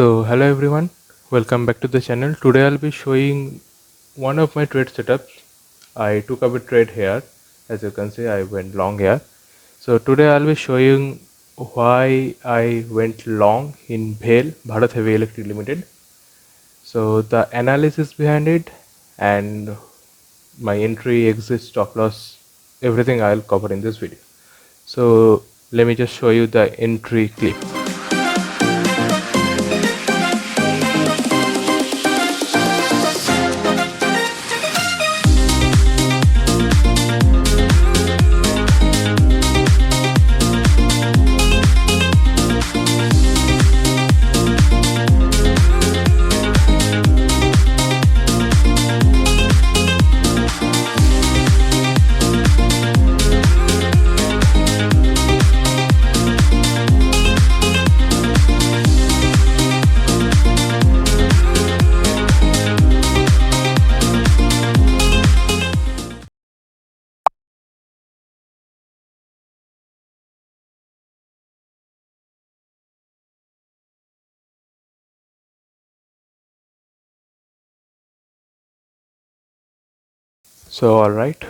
So hello everyone, welcome back to the channel. Today I'll be showing one of my trade setups. I took up a trade here. As you can see, I went long here. So today I'll be showing why I went long in BHEL, Bharat Heavy Electric Limited. So the analysis behind it and my entry, exit, stop loss, everything I'll cover in this video. So let me just show you the entry clip. So alright,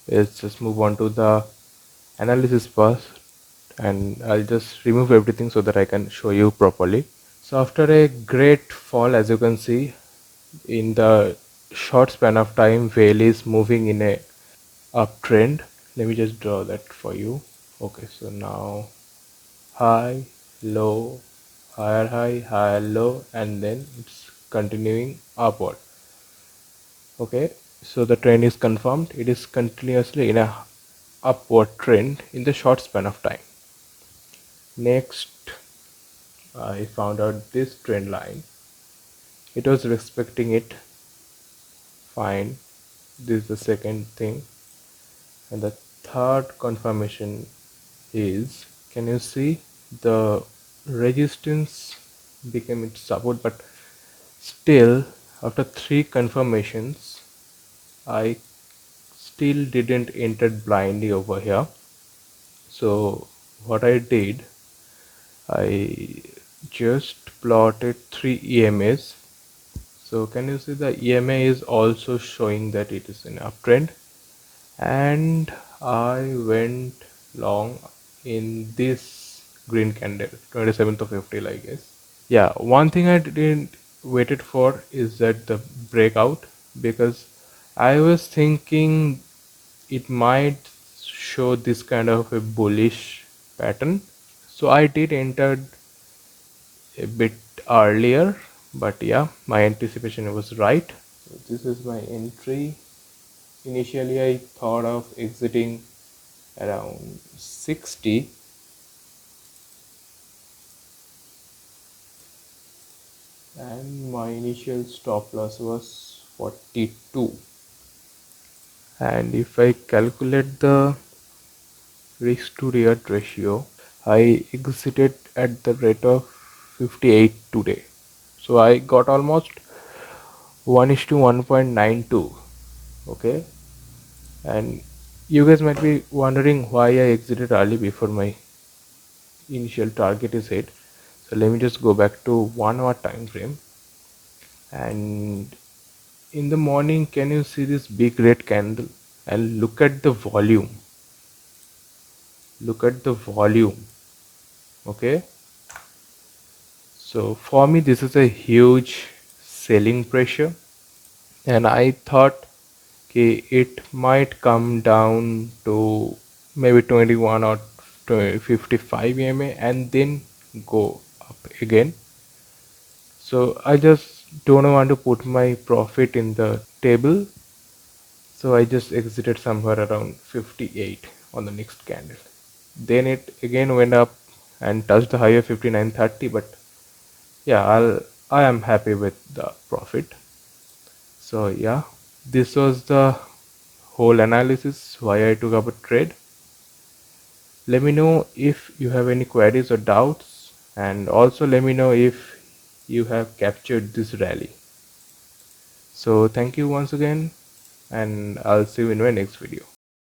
let's just move on to the analysis first, and I'll just remove everything so that I can show you properly. So after a great fall, as you can see, in the short span of time, BHEL is moving in a uptrend. Let me just draw that for you. Okay, so now high, low, higher high, higher low, and then it's continuing upward. Okay, so the trend is confirmed. It is continuously in a upward trend in the short span of time. Next, I found out this trend line. It was respecting it fine. This is the second thing, and the third confirmation is, can you see the resistance became its support, but still after three confirmations I still didn't enter blindly over here. So what I did, I just plotted three EMAs. So can you see the EMA is also showing that it is an uptrend, and I went long in this green candle, 27th of April, I guess. Yeah, one thing I didn't waited for is that the breakout, because I was thinking it might show this kind of a bullish pattern. So I did enter a bit earlier, but yeah, my anticipation was right. So this is my entry. Initially I thought of exiting around 60, and my initial stop loss was 42. And if I calculate the risk to reward ratio, I exited at the rate of 58 today. So I got almost 1:1.92. Okay, and you guys might be wondering why I exited early before my initial target is hit. So let me just go back to 1 hour time frame, and in the morning, can you see this big red candle? And look at the volume. Look at the volume. Okay, so for me this is a huge selling pressure, and I thought, okay, it might come down to maybe 21 or 55 EMA and then go up again. So I just don't want to put my profit in the table, so I just exited somewhere around 58 on the next candle. Then it again went up and touched the high of 59.30, but yeah, I am happy with the profit. So yeah, this was the whole analysis why I took up a trade. Let me know if you have any queries or doubts, and also let me know if you have captured this rally. So thank you once again, and I'll see you in my next video.